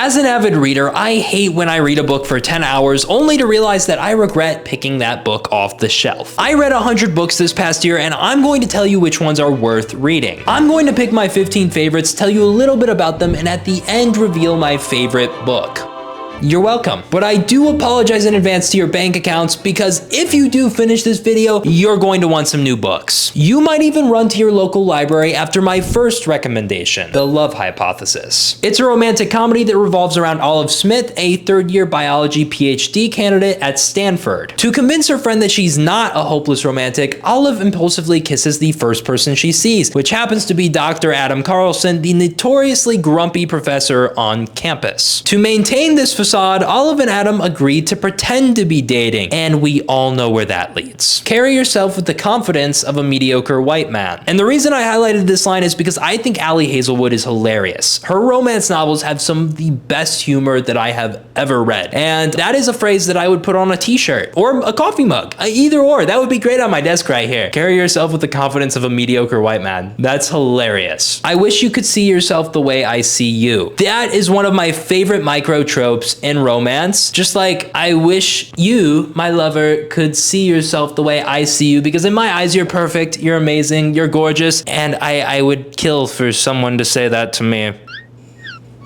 As an avid reader, I hate when I read a book for 10 hours only to realize that I regret picking that book off the shelf. I read 100 books this past year, and I'm going to tell you which ones are worth reading. I'm going to pick my 15 favorites, tell you a little bit about them, and at the end reveal my favorite book. You're welcome. But I do apologize in advance to your bank accounts, because if you do finish this video, you're going to want some new books. You might even run to your local library after my first recommendation, The Love Hypothesis. It's a romantic comedy that revolves around Olive Smith, a third-year biology PhD candidate at Stanford. To convince her friend that she's not a hopeless romantic, Olive impulsively kisses the first person she sees, which happens to be Dr. Adam Carlson, the notoriously grumpy professor on campus. To maintain this facade, Olive and Adam agreed to pretend to be dating, and we all know where that leads. Carry yourself with the confidence of a mediocre white man. And the reason I highlighted this line is because I think Ali Hazelwood is hilarious. Her romance novels have some of the best humor that I have ever read, and that is a phrase that I would put on a t-shirt or a coffee mug. Either or, that would be great on my desk right here. Carry yourself with the confidence of a mediocre white man. That's hilarious. I wish you could see yourself the way I see you. That is one of my favorite micro tropes in romance. Just like, I wish you, my lover, could see yourself the way I see you, because in my eyes, you're perfect, you're amazing, you're gorgeous, and I would kill for someone to say that to me.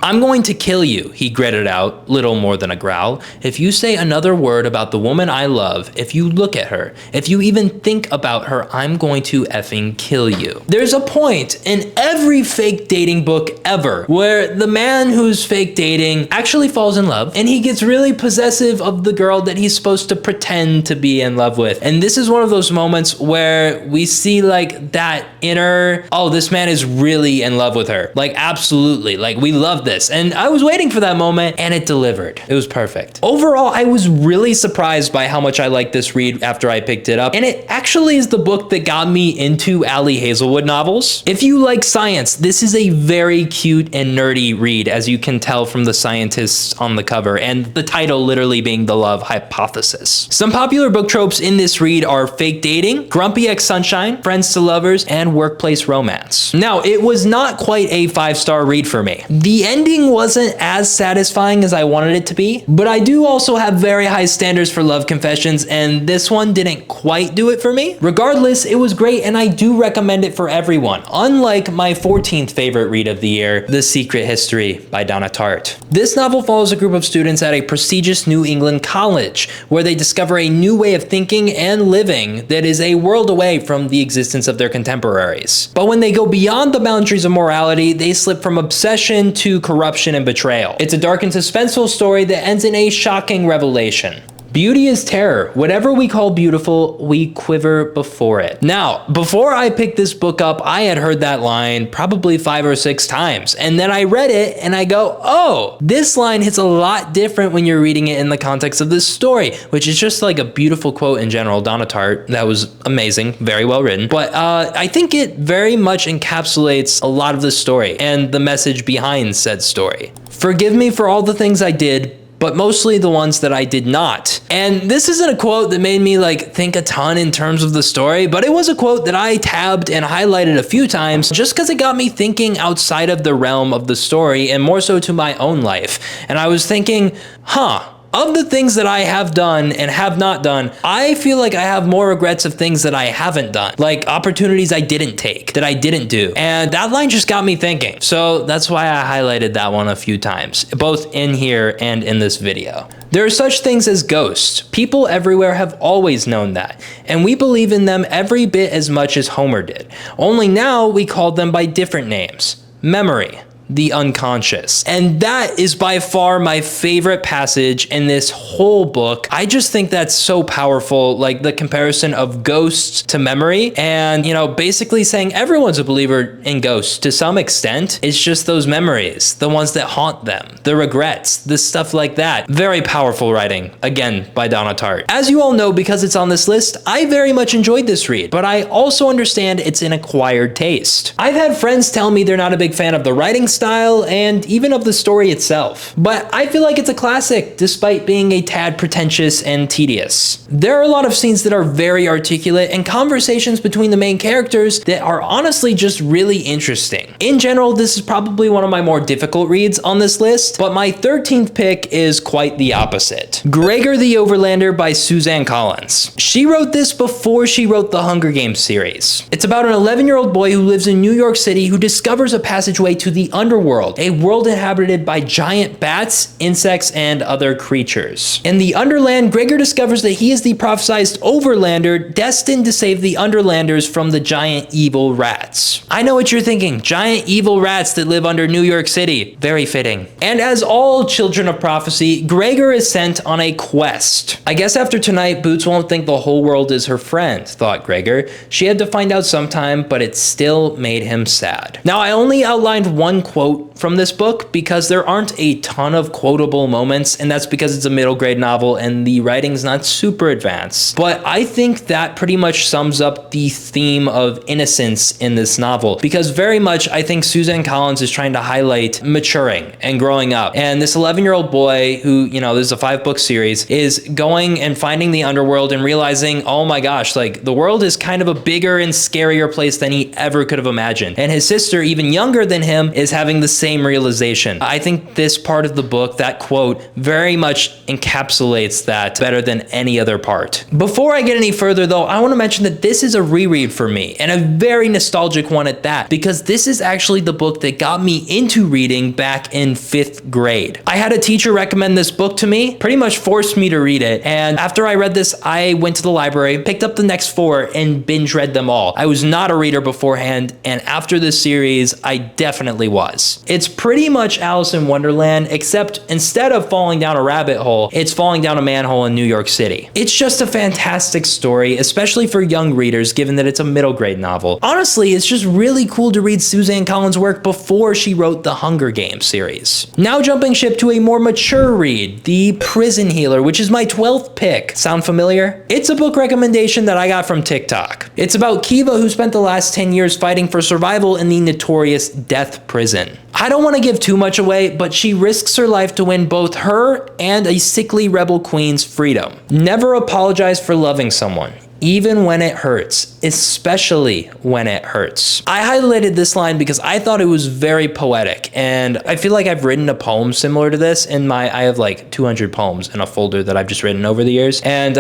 I'm going to kill you, he gritted out, little more than a growl, if you say another word about the woman I love, if you look at her, if you even think about her, I'm going to effing kill you. There's a point in every fake dating book ever where the man who's fake dating actually falls in love, and he gets really possessive of the girl that he's supposed to pretend to be in love with. And this is one of those moments where we see like that inner, oh, this man is really in love with her. Like, absolutely, like, we love this. And I was waiting for that moment, and it delivered. It was perfect. Overall, I was really surprised by how much I liked this read after I picked it up, and it actually is the book that got me into Ali Hazelwood novels. If you like science, this is a very cute and nerdy read, as you can tell from the scientists on the cover, and the title literally being The Love Hypothesis. Some popular book tropes in this read are fake dating, grumpy ex-sunshine, friends to lovers, and workplace romance. Now, it was not quite a 5-star read for me. The ending wasn't as satisfying as I wanted it to be, but I do also have very high standards for love confessions, and this one didn't quite do it for me. Regardless, it was great, and I do recommend it for everyone, unlike my 14th favorite read of the year, The Secret History by Donna Tartt. This novel follows a group of students at a prestigious New England college, where they discover a new way of thinking and living that is a world away from the existence of their contemporaries. But when they go beyond the boundaries of morality, they slip from obsession to corruption and betrayal. It's a dark and suspenseful story that ends in a shocking revelation. Beauty is terror. Whatever we call beautiful, we quiver before it. Now, before I picked this book up, I had heard that line probably 5 or 6 times. And then I read it and I go, oh, this line hits a lot different when you're reading it in the context of this story, which is just like a beautiful quote in general. Donna Tartt, that was amazing, very well written. But I think it very much encapsulates a lot of the story and the message behind said story. Forgive me for all the things I did, but mostly the ones that I did not. And this isn't a quote that made me like think a ton in terms of the story, but it was a quote that I tabbed and highlighted a few times just because it got me thinking outside of the realm of the story and more so to my own life. And I was thinking, of the things that I have done and have not done, I feel like I have more regrets of things that I haven't done, like opportunities I didn't take, that I didn't do. And that line just got me thinking. So that's why I highlighted that one a few times, both in here and in this video. There are such things as ghosts. People everywhere have always known that, and we believe in them every bit as much as Homer did. Only now we call them by different names. Memory, the unconscious. And that is by far my favorite passage in this whole book. I just think that's so powerful, like the comparison of ghosts to memory, and basically saying everyone's a believer in ghosts to some extent. It's just those memories, the ones that haunt them, the regrets, the stuff like that. Very powerful writing, again, by Donna Tartt. As you all know, because it's on this list, I very much enjoyed this read, but I also understand it's an acquired taste. I've had friends tell me they're not a big fan of the writing style and even of the story itself. But I feel like it's a classic despite being a tad pretentious and tedious. There are a lot of scenes that are very articulate and conversations between the main characters that are honestly just really interesting. In general, this is probably one of my more difficult reads on this list, but my 13th pick is quite the opposite. Gregor the Overlander by Suzanne Collins. She wrote this before she wrote the Hunger Games series. It's about an 11-year-old boy who lives in New York City who discovers a passageway to the underworld, a world inhabited by giant bats, insects, and other creatures. In the Underland, Gregor discovers that he is the prophesized Overlander destined to save the Underlanders from the giant evil rats. I know what you're thinking, giant evil rats that live under New York City. Very fitting. And as all children of prophecy, Gregor is sent on a quest. I guess after tonight, Boots won't think the whole world is her friend, thought Gregor. She had to find out sometime, but it still made him sad. Now, I only outlined one quote from this book because there aren't a ton of quotable moments, and that's because it's a middle grade novel and the writing's not super advanced. But I think that pretty much sums up the theme of innocence in this novel, because very much I think Suzanne Collins is trying to highlight maturing and growing up. And this 11-year-old boy who, you know, this is a 5-book series, is going and finding the underworld and realizing, oh my gosh, like the world is kind of a bigger and scarier place than he ever could have imagined. And his sister, even younger than him, is having the same realization. I think this part of the book, that quote, very much encapsulates that better than any other part. Before I get any further though, I want to mention that this is a reread for me, and a very nostalgic one at that, because this is actually the book that got me into reading back in 5th grade. I had a teacher recommend this book to me, pretty much forced me to read it, and after I read this, I went to the library, picked up the next 4, and binge read them all. I was not a reader beforehand, and after this series, I definitely was. It's pretty much Alice in Wonderland, except instead of falling down a rabbit hole, it's falling down a manhole in New York City. It's just a fantastic story, especially for young readers, given that it's a middle grade novel. Honestly, it's just really cool to read Suzanne Collins' work before she wrote the Hunger Games series. Now jumping ship to a more mature read, The Prison Healer, which is my 12th pick. Sound familiar? It's a book recommendation that I got from TikTok. It's about Kiva, who spent the last 10 years fighting for survival in the notorious death prison. I don't want to give too much away, but she risks her life to win both her and a sickly rebel queen's freedom. Never apologize for loving someone, even when it hurts, especially when it hurts. I highlighted this line because I thought it was very poetic, and I feel like I've written a poem similar to this in I have like 200 poems in a folder that I've just written over the years, and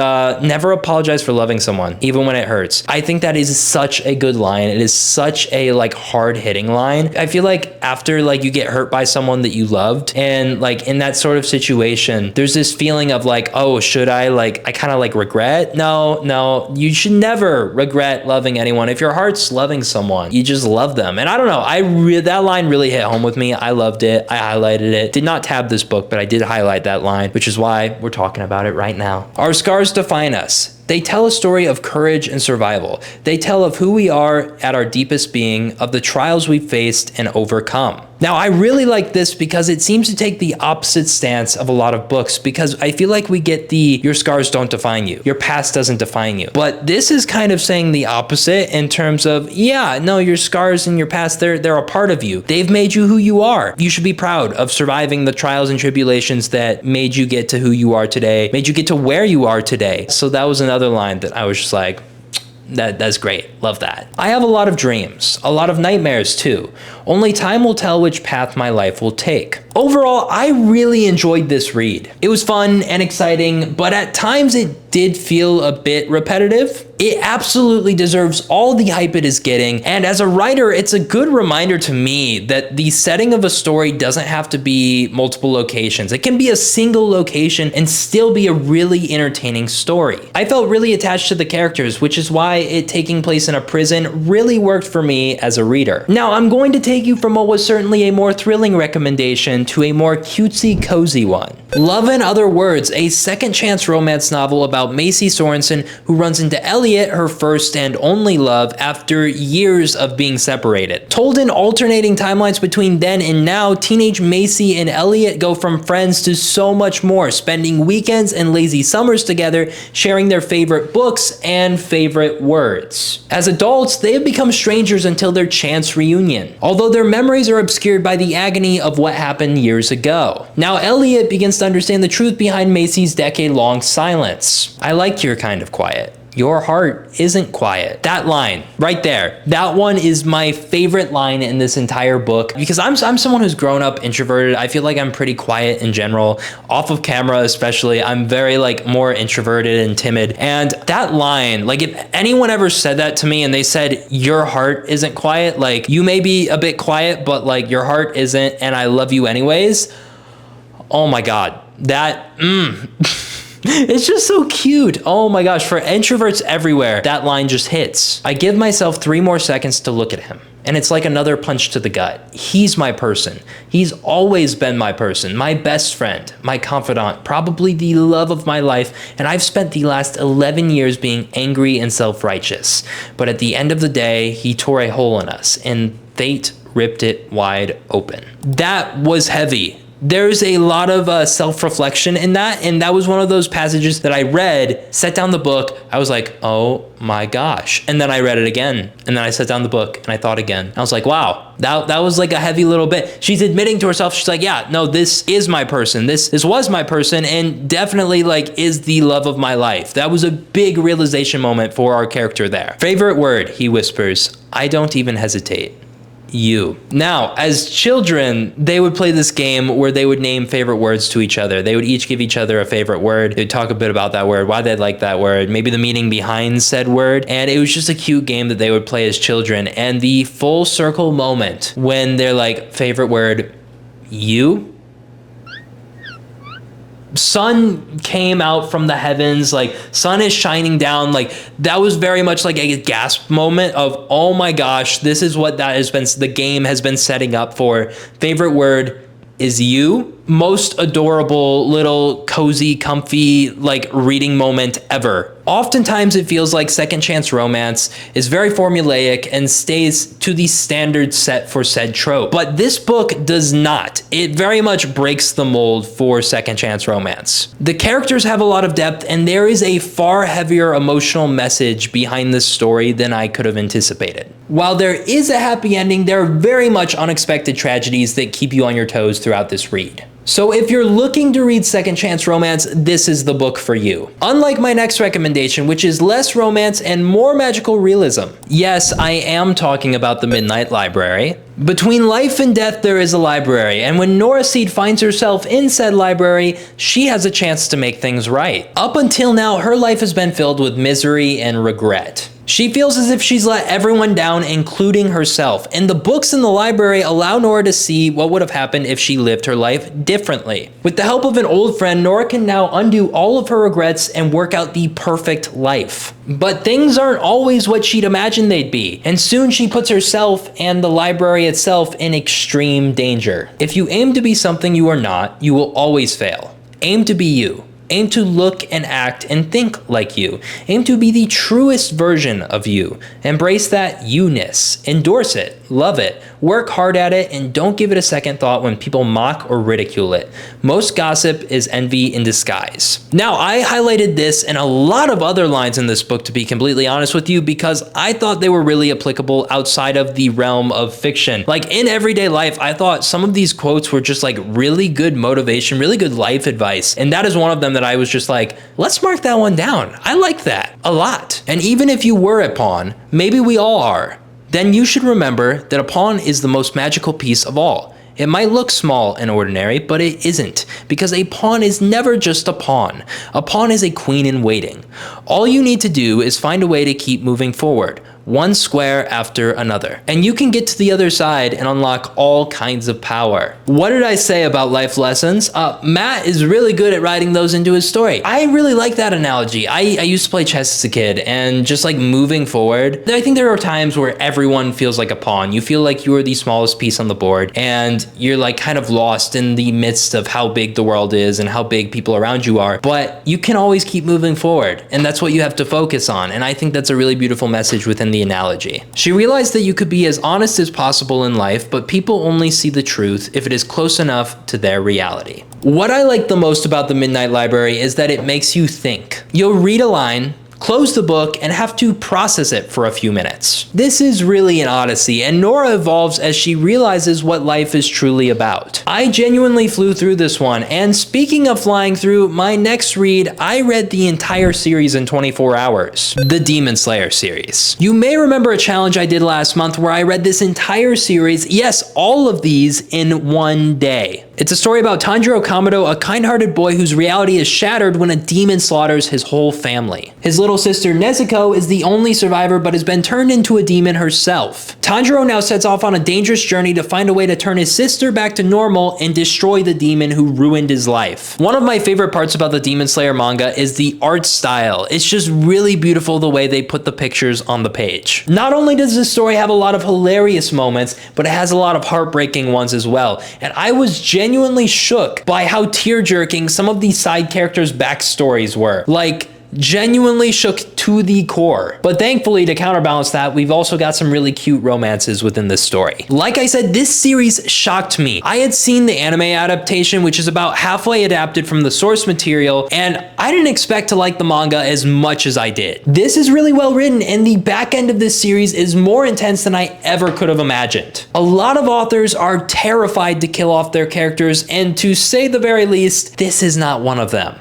never apologize for loving someone, even when it hurts. I think that is such a good line. It is such a like hard-hitting line. I feel like after like you get hurt by someone that you loved, and like in that sort of situation, there's this feeling of like, oh, should I I kind of like regret? No, you should never regret loving anyone. If your heart's loving someone, you just love them. And I don't know, that line really hit home with me. I loved it. I highlighted it. Did not tab this book, but I did highlight that line, which is why we're talking about it right now. Our scars define us. They tell a story of courage and survival. They tell of who we are at our deepest being, of the trials we've faced and overcome. Now, I really like this because it seems to take the opposite stance of a lot of books, because I feel like we get your scars don't define you, your past doesn't define you. But this is kind of saying the opposite in terms of, yeah, no, your scars and your past, they're a part of you. They've made you who you are. You should be proud of surviving the trials and tribulations that made you get to who you are today, made you get to where you are today. So that was another line that I was just like, that's great. Love that. I have a lot of dreams, a lot of nightmares too. Only time will tell which path my life will take. Overall, I really enjoyed this read. It was fun and exciting, but at times it did feel a bit repetitive. It absolutely deserves all the hype it is getting, and as a writer, it's a good reminder to me that the setting of a story doesn't have to be multiple locations. It can be a single location and still be a really entertaining story. I felt really attached to the characters, which is why it taking place in a prison really worked for me as a reader. Now, I'm going to take you from what was certainly a more thrilling recommendation to a more cutesy cozy one. Love in Other Words, a second chance romance novel about Macy Sorensen, who runs into Elliot, her first and only love, after years of being separated. Told in alternating timelines between then and now, teenage Macy and Elliot go from friends to so much more, spending weekends and lazy summers together, sharing their favorite books and favorite words. As adults, they have become strangers until their chance reunion, although their memories are obscured by the agony of what happened years ago. Now Elliot begins to understand the truth behind Macy's decade-long silence. I like your kind of quiet. Your heart isn't quiet. That line right there, that one is my favorite line in this entire book, because I'm someone who's grown up introverted. I feel like I'm pretty quiet in general. Off of camera especially, I'm very like more introverted and timid. And that line, like if anyone ever said that to me and they said, your heart isn't quiet, like you may be a bit quiet, but like your heart isn't, and I love you anyways. Oh my God, that, it's just so cute. Oh my gosh, for introverts everywhere, that line just hits. I give myself 3 more seconds to look at him, and it's like another punch to the gut. He's my person. He's always been my person, my best friend, my confidant, probably the love of my life, and I've spent the last 11 years being angry and self-righteous. But at the end of the day, he tore a hole in us, and fate ripped it wide open. That was heavy. There's a lot of self-reflection in that, and that was one of those passages that I read, set down the book, I was like, oh my gosh. And then I read it again, and then I set down the book, and I thought again. I was like, wow, that was like a heavy little bit. She's admitting to herself, she's like, yeah, no, this is my person. This was my person, and definitely like is the love of my life. That was a big realization moment for our character there. Favorite word, he whispers, I don't even hesitate. You. Now, as children, they would play this game where they would name favorite words to each other. They would each give each other a favorite word. They'd talk a bit about that word, why they like that word, maybe the meaning behind said word. And it was just a cute game that they would play as children. And the full circle moment when they're like, favorite word, you. Sun came out from the heavens, like sun is shining down, like that was very much like a gasp moment of, oh my gosh, this is what that has been, the game has been setting up for. Favorite word is you. Most adorable little cozy, comfy, like reading moment ever. Oftentimes it feels like second chance romance is very formulaic and stays to the standards set for said trope. But this book does not. It very much breaks the mold for second chance romance. The characters have a lot of depth, and there is a far heavier emotional message behind this story than I could have anticipated. While there is a happy ending, there are very much unexpected tragedies that keep you on your toes throughout this read. So if you're looking to read second chance romance, this is the book for you. Unlike my next recommendation, which is less romance and more magical realism. Yes, I am talking about The Midnight Library. Between life and death, there is a library, and when Nora Seed finds herself in said library, she has a chance to make things right. Up until now, her life has been filled with misery and regret. She feels as if she's let everyone down, including herself, and the books in the library allow Nora to see what would have happened if she lived her life differently. With the help of an old friend, Nora can now undo all of her regrets and work out the perfect life. But things aren't always what she'd imagined they'd be, and soon she puts herself and the library itself in extreme danger. If you aim to be something you are not, you will always fail. Aim to be you. Aim to look and act and think like you. Aim to be the truest version of you. Embrace that you-ness. Endorse it. Love it. Work hard at it, and don't give it a second thought when people mock or ridicule it. Most gossip is envy in disguise. Now, I highlighted this and a lot of other lines in this book, to be completely honest with you, because I thought they were really applicable outside of the realm of fiction. Like in everyday life, I thought some of these quotes were just like really good motivation, really good life advice. And that is one of them that I was just like, let's mark that one down. I like that a lot. And even if you were a pawn, maybe we all are, then you should remember that a pawn is the most magical piece of all. It might look small and ordinary, but it isn't, because a pawn is never just a pawn. A pawn is a queen in waiting. All you need to do is find a way to keep moving forward. one square after another. And you can get to the other side and unlock all kinds of power. What did I say about life lessons? Matt is really good at writing those into his story. I really like that analogy. I used to play chess as a kid, and just like moving forward, I think there are times where everyone feels like a pawn. You feel like you are the smallest piece on the board, and you're like kind of lost in the midst of how big the world is and how big people around you are, but you can always keep moving forward, and that's what you have to focus on. And I think that's a really beautiful message within the analogy. She realized that you could be as honest as possible in life, but people only see the truth if it is close enough to their reality. What I like the most about the Midnight Library is that it makes you think. You'll read a line, close the book, and have to process it for a few minutes. This is really an odyssey, and Nora evolves as she realizes what life is truly about. I genuinely flew through this one, and speaking of flying through, my next read, I read the entire series in 24 hours. The Demon Slayer series. You may remember a challenge I did last month where I read this entire series, yes, all of these, in one day. It's a story about Tanjiro Kamado, a kind-hearted boy whose reality is shattered when a demon slaughters his whole family. His little sister Nezuko is the only survivor but has been turned into a demon herself. Tanjiro now sets off on a dangerous journey to find a way to turn his sister back to normal and destroy the demon who ruined his life. One of my favorite parts about the Demon Slayer manga is the art style. It's just really beautiful the way they put the pictures on the page. Not only does this story have a lot of hilarious moments, but it has a lot of heartbreaking ones as well. And I was genuinely shook by how tear-jerking some of these side characters' backstories were. Like, genuinely shook to the core. But thankfully, to counterbalance that, we've also got some really cute romances within this story. Like I said, this series shocked me. I had seen the anime adaptation, which is about halfway adapted from the source material, and I didn't expect to like the manga as much as I did. This is really well written, and the back end of this series is more intense than I ever could have imagined. A lot of authors are terrified to kill off their characters, and to say the very least, this is not one of them.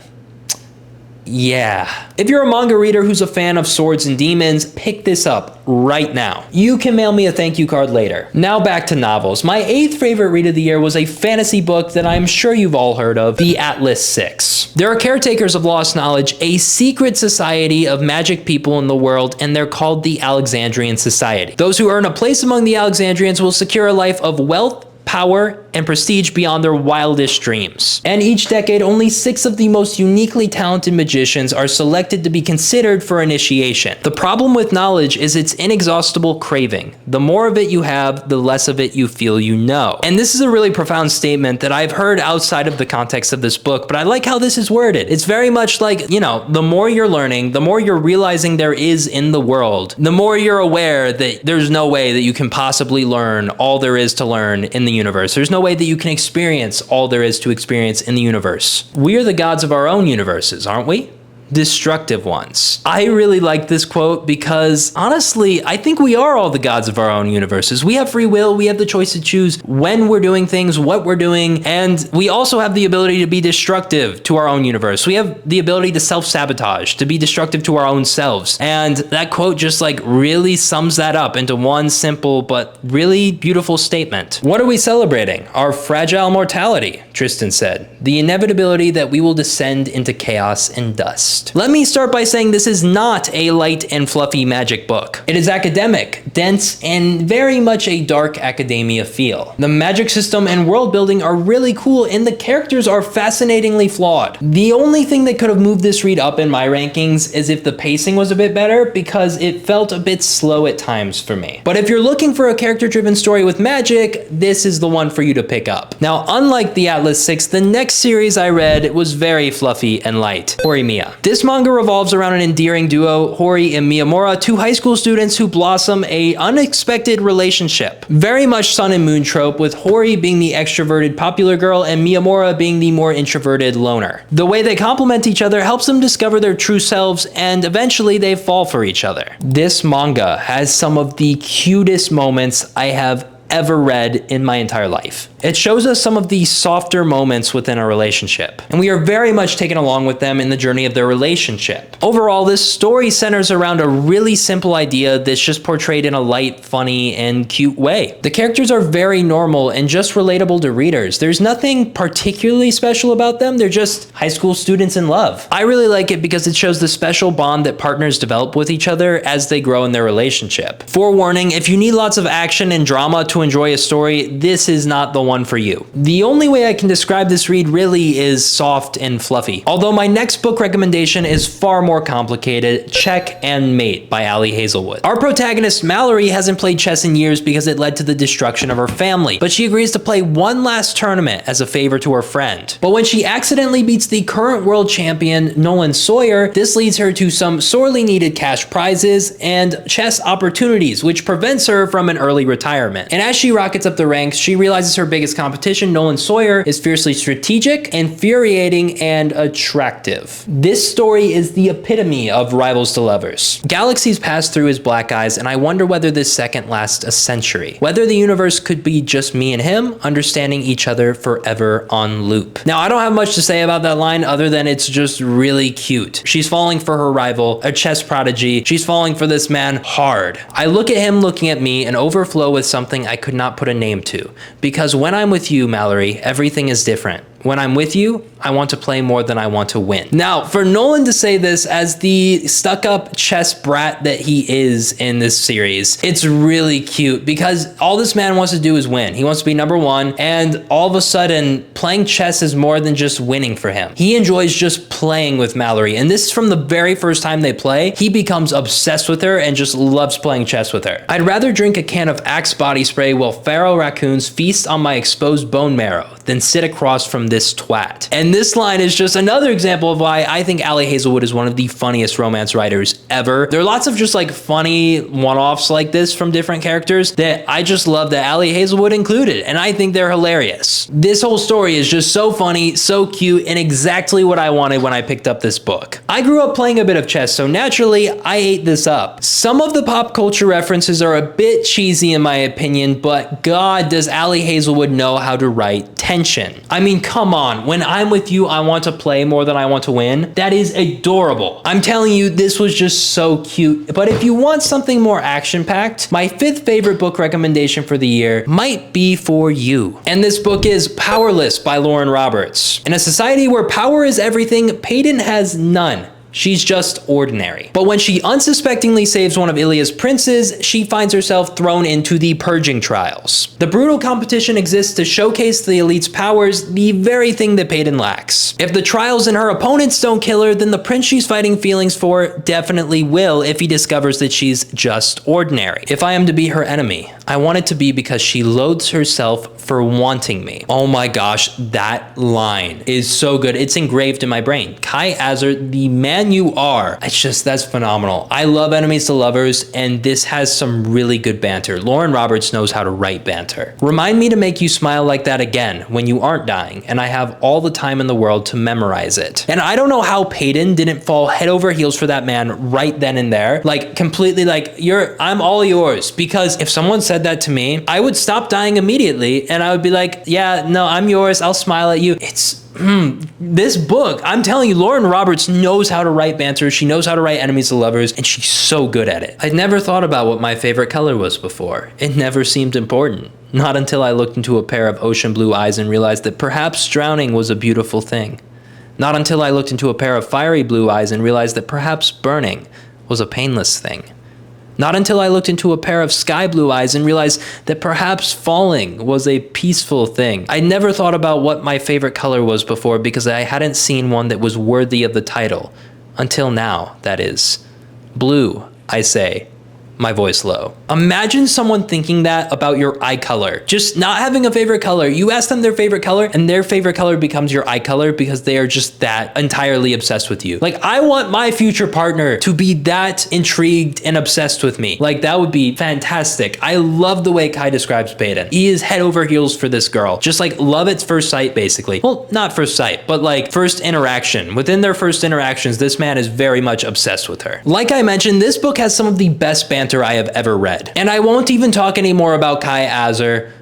Yeah. If you're a manga reader who's a fan of swords and demons, pick this up right now. You can mail me a thank you card later. Now back to novels. My 8th favorite read of the year was a fantasy book that I'm sure you've all heard of, The Atlas 6. There are caretakers of lost knowledge, a secret society of magic people in the world, and they're called the Alexandrian Society. Those who earn a place among the Alexandrians will secure a life of wealth, power, and prestige beyond their wildest dreams. And each decade, only 6 of the most uniquely talented magicians are selected to be considered for initiation. The problem with knowledge is its inexhaustible craving. The more of it you have, the less of it you feel you know. And this is a really profound statement that I've heard outside of the context of this book, but I like how this is worded. It's very much like, you know, the more you're learning, the more you're realizing there is in the world, the more you're aware that there's no way that you can possibly learn all there is to learn in the universe. There's no way that you can experience all there is to experience in the universe. We are the gods of our own universes, aren't we? Destructive ones. I really like this quote because honestly, I think we are all the gods of our own universes. We have free will, we have the choice to choose when we're doing things, what we're doing, and we also have the ability to be destructive to our own universe. We have the ability to self-sabotage, to be destructive to our own selves. And that quote just like really sums that up into one simple but really beautiful statement. What are we celebrating? Our fragile mortality, Tristan said. The inevitability that we will descend into chaos and dust. Let me start by saying this is not a light and fluffy magic book. It is academic, dense, and very much a dark academia feel. The magic system and world building are really cool, and the characters are fascinatingly flawed. The only thing that could have moved this read up in my rankings is if the pacing was a bit better, because it felt a bit slow at times for me. But if you're looking for a character-driven story with magic, this is the one for you to pick up. Now, unlike the Atlas 6, the next series I read was very fluffy and light. Horimiya. This manga revolves around an endearing duo, Hori and Miyamura, 2 high school students who blossom a unexpected relationship. Very much sun and moon trope, with Hori being the extroverted popular girl and Miyamura being the more introverted loner. The way they complement each other helps them discover their true selves, and eventually they fall for each other. This manga has some of the cutest moments I have ever read in my entire life. It shows us some of the softer moments within a relationship, and we are very much taken along with them in the journey of their relationship. Overall, this story centers around a really simple idea that's just portrayed in a light, funny, and cute way. The characters are very normal and just relatable to readers. There's nothing particularly special about them, they're just high school students in love. I really like it because it shows the special bond that partners develop with each other as they grow in their relationship. Forewarning, if you need lots of action and drama to enjoy a story, this is not the one for you. The only way I can describe this read really is soft and fluffy. Although my next book recommendation is far more complicated, Check and Mate by Ali Hazelwood. Our protagonist Mallory hasn't played chess in years because it led to the destruction of her family, but she agrees to play one last tournament as a favor to her friend. But when she accidentally beats the current world champion Nolan Sawyer, this leads her to some sorely needed cash prizes and chess opportunities, which prevents her from an early retirement. And as she rockets up the ranks, she realizes her biggest competition, Nolan Sawyer, is fiercely strategic, infuriating, and attractive. This story is the epitome of rivals to lovers. Galaxies pass through his black eyes, and I wonder whether this second lasts a century. Whether the universe could be just me and him, understanding each other forever on loop. Now, I don't have much to say about that line other than it's just really cute. She's falling for her rival, a chess prodigy. She's falling for this man hard. I look at him looking at me and overflow with something I could not put a name to. Because when I'm with you, Mallory, everything is different. When I'm with you, I want to play more than I want to win. Now, for Nolan to say this as the stuck-up chess brat that he is in this series, it's really cute because all this man wants to do is win. He wants to be number one, and all of a sudden, playing chess is more than just winning for him. He enjoys just playing with Mallory, and this is from the very first time they play. He becomes obsessed with her and just loves playing chess with her. I'd rather drink a can of Axe body spray while feral raccoons feast on my exposed bone marrow than sit across from this twat. And this line is just another example of why I think Ali Hazelwood is one of the funniest romance writers ever. There are lots of just like funny one-offs like this from different characters that I just love that Ali Hazelwood included, and I think they're hilarious. This whole story is just so funny, so cute, and exactly what I wanted when I picked up this book. I grew up playing a bit of chess, so naturally I ate this up. Some of the pop culture references are a bit cheesy in my opinion, but God, does Ali Hazelwood know how to write tension. I mean, come on, when I'm with you, I want to play more than I want to win. That is adorable. I'm telling you, this was just so cute. But if you want something more action-packed, my fifth favorite book recommendation for the year might be for you. And this book is Powerless by Lauren Roberts. In a society where power is everything, Peyton has none. She's just ordinary. But when she unsuspectingly saves one of Ilia's princes, she finds herself thrown into the purging trials. The brutal competition exists to showcase the elite's powers, the very thing that Peyton lacks. If the trials and her opponents don't kill her, then the prince she's fighting feelings for definitely will if he discovers that she's just ordinary. If I am to be her enemy, I want it to be because she loathes herself for wanting me. Oh my gosh, that line is so good. It's engraved in my brain. Kai Azar, the man you are. That's phenomenal. I love enemies to lovers, and this has some really good banter. Lauren Roberts knows how to write banter. Remind me to make you smile like that again when you aren't dying, and I have all the time in the world to memorize it. And I don't know how Peyton didn't fall head over heels for that man right then and there. Like completely like, I'm all yours. Because if someone said that to me, I would stop dying immediately and I would be like, yeah, no, I'm yours. I'll smile at you. This book, I'm telling you, Lauren Roberts knows how to write banter. She knows how to write enemies to lovers, and she's so good at it. I'd never thought about what my favorite color was before. It never seemed important. Not until I looked into a pair of ocean blue eyes and realized that perhaps drowning was a beautiful thing. Not until I looked into a pair of fiery blue eyes and realized that perhaps burning was a painless thing. Not until I looked into a pair of sky blue eyes and realized that perhaps falling was a peaceful thing. I never thought about what my favorite color was before because I hadn't seen one that was worthy of the title. Until now, that is. Blue, I say, my voice low. Imagine someone thinking that about your eye color. Just not having a favorite color. You ask them their favorite color and their favorite color becomes your eye color because they are just that entirely obsessed with you. Like, I want my future partner to be that intrigued and obsessed with me. Like, that would be fantastic. I love the way Kai describes Peyton. He is head over heels for this girl. Just like love at first sight, basically. Well, not first sight, but like first interaction. Within their first interactions, this man is very much obsessed with her. Like I mentioned, this book has some of the best banter I have ever read. And I won't even talk anymore about Kai Azar.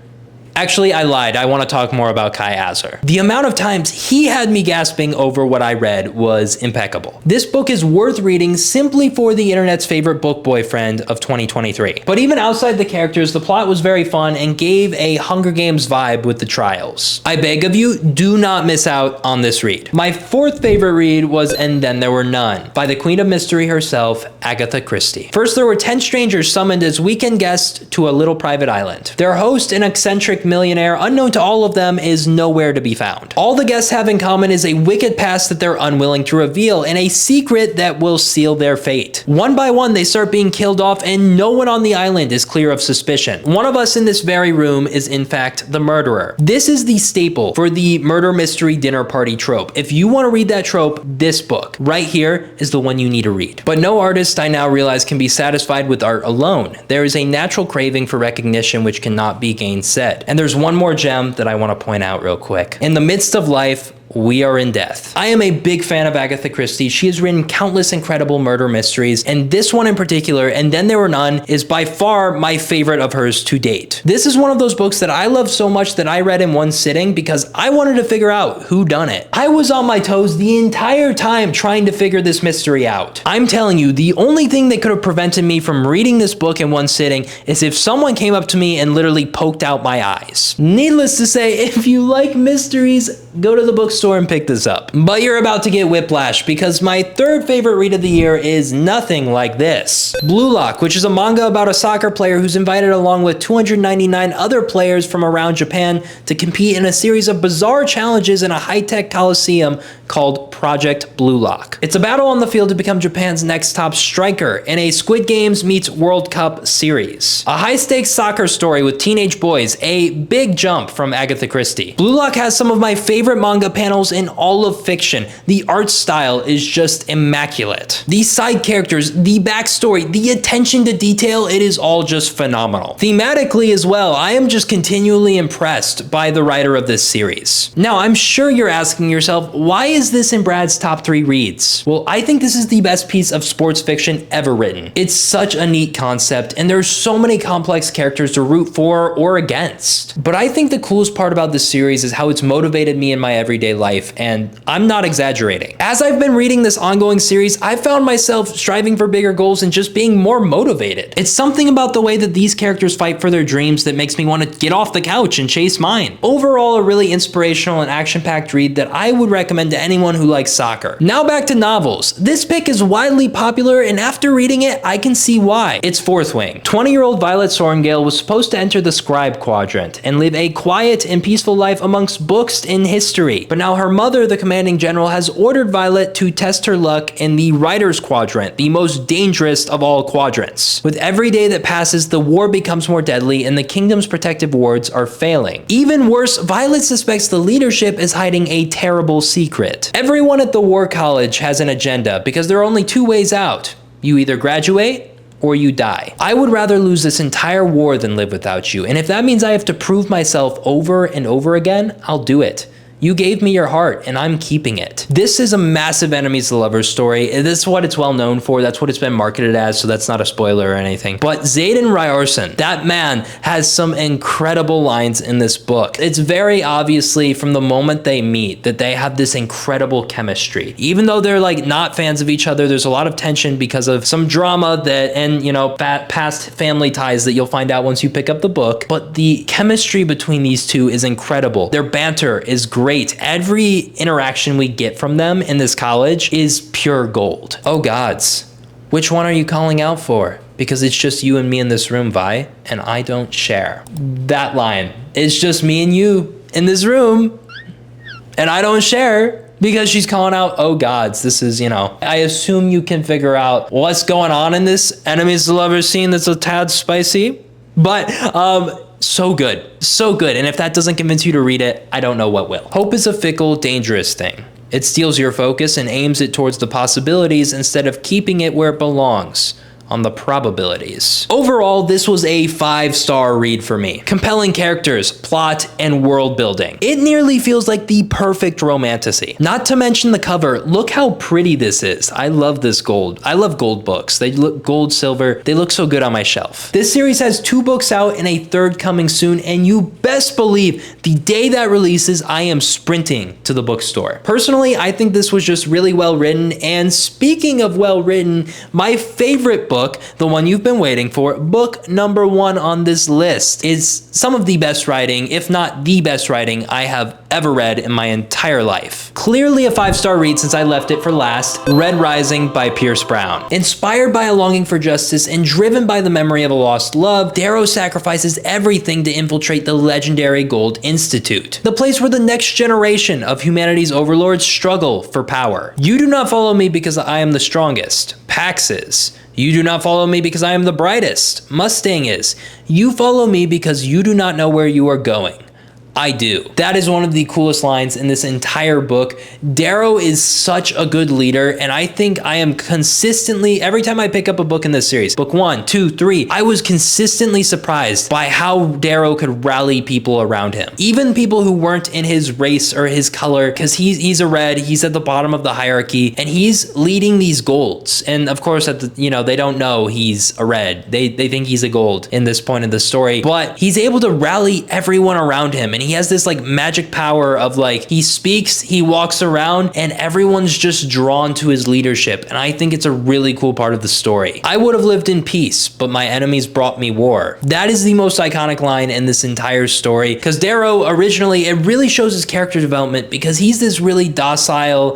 Actually, I lied. I want to talk more about Kai Azar. The amount of times he had me gasping over what I read was impeccable. This book is worth reading simply for the internet's favorite book boyfriend of 2023. But even outside the characters, the plot was very fun and gave a Hunger Games vibe with the trials. I beg of you, do not miss out on this read. My fourth favorite read was And Then There Were None by the Queen of Mystery herself, Agatha Christie. First, there were 10 strangers summoned as weekend guests to a little private island. Their host, an eccentric millionaire unknown to all of them, is nowhere to be found. All the guests have in common is a wicked past that they're unwilling to reveal and a secret that will seal their fate. One by one, they start being killed off and no one on the island is clear of suspicion. One of us in this very room is in fact the murderer. This is the staple for the murder mystery dinner party trope. If you want to read that trope, this book right here is the one you need to read. But no artist, I now realize, can be satisfied with art alone. There is a natural craving for recognition which cannot be gainsaid. And there's one more gem that I want to point out real quick. In the midst of life, we are in death. I am a big fan of Agatha Christie. She has written countless incredible murder mysteries, and this one in particular, And Then There Were None, is by far my favorite of hers to date. This is one of those books that I love so much that I read in one sitting because I wanted to figure out who done it. I was on my toes the entire time trying to figure this mystery out. I'm telling you, the only thing that could have prevented me from reading this book in one sitting is if someone came up to me and literally poked out my eyes. Needless to say, if you like mysteries, go to the bookstore and pick this up. But you're about to get whiplash because my third favorite read of the year is nothing like this. Blue Lock, which is a manga about a soccer player who's invited along with 299 other players from around Japan to compete in a series of bizarre challenges in a high-tech coliseum called Project Blue Lock. It's a battle on the field to become Japan's next top striker in a Squid Games meets World Cup series. A high-stakes soccer story with teenage boys, a big jump from Agatha Christie. Blue Lock has some of my favorite manga panels in all of fiction. The art style is just immaculate. The side characters, the backstory, the attention to detail, it is all just phenomenal. Thematically as well, I am just continually impressed by the writer of this series. Now, I'm sure you're asking yourself, why is this in Brad's top 3 reads? Well, I think this is the best piece of sports fiction ever written. It's such a neat concept, and there's so many complex characters to root for or against. But I think the coolest part about this series is how it's motivated me in my everyday life, and I'm not exaggerating. As I've been reading this ongoing series, I've found myself striving for bigger goals and just being more motivated. It's something about the way that these characters fight for their dreams that makes me want to get off the couch and chase mine. Overall, a really inspirational and action-packed read that I would recommend to anyone who likes soccer. Now back to novels. This pick is widely popular, and after reading it, I can see why. It's Fourth Wing. 20-year-old Violet Sorrengail was supposed to enter the scribe quadrant and live a quiet and peaceful life amongst books in history. But now her mother, the commanding general, has ordered Violet to test her luck in the writer's quadrant, the most dangerous of all quadrants. With every day that passes, the war becomes more deadly and the kingdom's protective wards are failing. Even worse, Violet suspects the leadership is hiding a terrible secret. Everyone at the war college has an agenda because there are only 2 ways out. You either graduate or you die. I would rather lose this entire war than live without you, and if that means I have to prove myself over and over again, I'll do it. You gave me your heart, and I'm keeping it. This is a massive enemies to lovers story. This is what it's well known for. That's what it's been marketed as, so that's not a spoiler or anything. But Xaden Ryerson, that man, has some incredible lines in this book. It's very obviously from the moment they meet that they have this incredible chemistry. Even though they're like not fans of each other, there's a lot of tension because of some drama that, and you know, past family ties that you'll find out once you pick up the book. But the chemistry between these two is incredible. Their banter is great. Every interaction we get from them in this college is pure gold. Oh gods, which one are you calling out for? Because it's just you and me in this room, Vi, and I don't share. That line, it's just me and you in this room, and I don't share, because she's calling out, oh gods, this is, you know, I assume you can figure out what's going on in this enemies to lovers scene that's a tad spicy, but so good, so good. And if that doesn't convince you to read it, I don't know what will. Hope is a fickle, dangerous thing. It steals your focus and aims it towards the possibilities instead of keeping it where it belongs, on the probabilities. Overall, this was a 5-star read for me. Compelling characters, plot, and world building. It nearly feels like the perfect romantasy. Not to mention the cover. Look how pretty this is. I love this gold. I love gold books. They look gold, silver. They look so good on my shelf. This series has 2 books out and a 3rd coming soon, and you best believe the day that releases, I am sprinting to the bookstore. Personally, I think this was just really well written, and speaking of well written, my favorite book, the one you've been waiting for, book number 1 on this list, is some of the best writing, if not the best writing I have ever read in my entire life. Clearly a 5-star read since I left it for last, Red Rising by Pierce Brown. Inspired by a longing for justice and driven by the memory of a lost love, Darrow sacrifices everything to infiltrate the legendary Gold Institute, the place where the next generation of humanity's overlords struggle for power. You do not follow me because I am the strongest. Pax is. You do not follow me because I am the brightest. Mustang is. You follow me because you do not know where you are going. I do. That is one of the coolest lines in this entire book. Darrow is such a good leader, and I think I am consistently, every time I pick up a book in this series, book 1, 2, 3, I was consistently surprised by how Darrow could rally people around him. Even people who weren't in his race or his color, because he's a red, he's at the bottom of the hierarchy, and he's leading these golds. And of course, they don't know he's a red. They think he's a gold in this point of the story, but he's able to rally everyone around him, and he has this like magic power of like, he speaks, he walks around, and everyone's just drawn to his leadership. And I think it's a really cool part of the story. I would have lived in peace, but my enemies brought me war. That is the most iconic line in this entire story, because Darrow originally, it really shows his character development, because he's this really docile,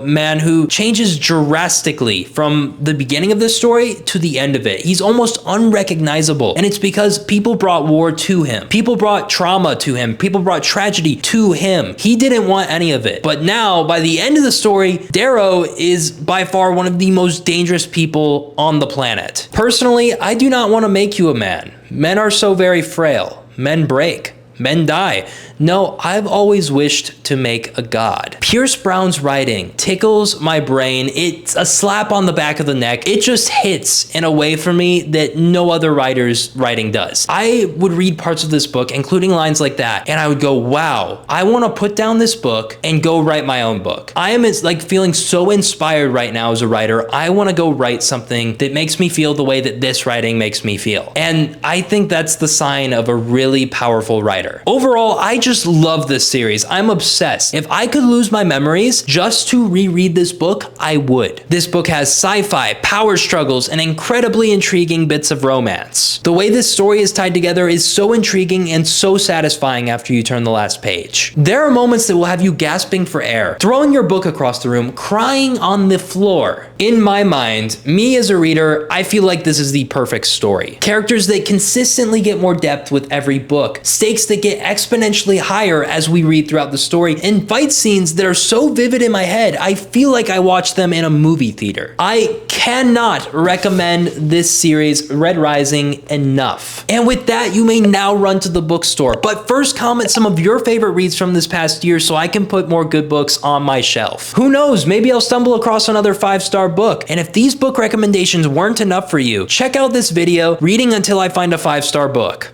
man who changes drastically from the beginning of this story to the end of it. He's almost unrecognizable, and it's because people brought war to him. People brought trauma to him. People brought tragedy to him. He didn't want any of it. But now, by the end of the story, Darrow is by far one of the most dangerous people on the planet. Personally, I do not want to make you a man. Men are so very frail. Men break. Men die. No, I've always wished to make a god. Pierce Brown's writing tickles my brain. It's a slap on the back of the neck. It just hits in a way for me that no other writer's writing does. I would read parts of this book, including lines like that, and I would go, wow, I want to put down this book and go write my own book. I am like feeling so inspired right now as a writer. I want to go write something that makes me feel the way that this writing makes me feel. And I think that's the sign of a really powerful writer. Overall, I just love this series. I'm obsessed. If I could lose my memories just to reread this book, I would. This book has sci-fi, power struggles, and incredibly intriguing bits of romance. The way this story is tied together is so intriguing and so satisfying after you turn the last page. There are moments that will have you gasping for air, throwing your book across the room, crying on the floor. In my mind, me as a reader, I feel like this is the perfect story. Characters that consistently get more depth with every book, stakes that get exponentially higher as we read throughout the story, and fight scenes that are so vivid in my head, I feel like I watched them in a movie theater. I cannot recommend this series, Red Rising, enough. And with that, you may now run to the bookstore. But first, comment some of your favorite reads from this past year so I can put more good books on my shelf. Who knows, maybe I'll stumble across another 5-star book. And if these book recommendations weren't enough for you, check out this video, Reading Until I Find a 5-Star Book.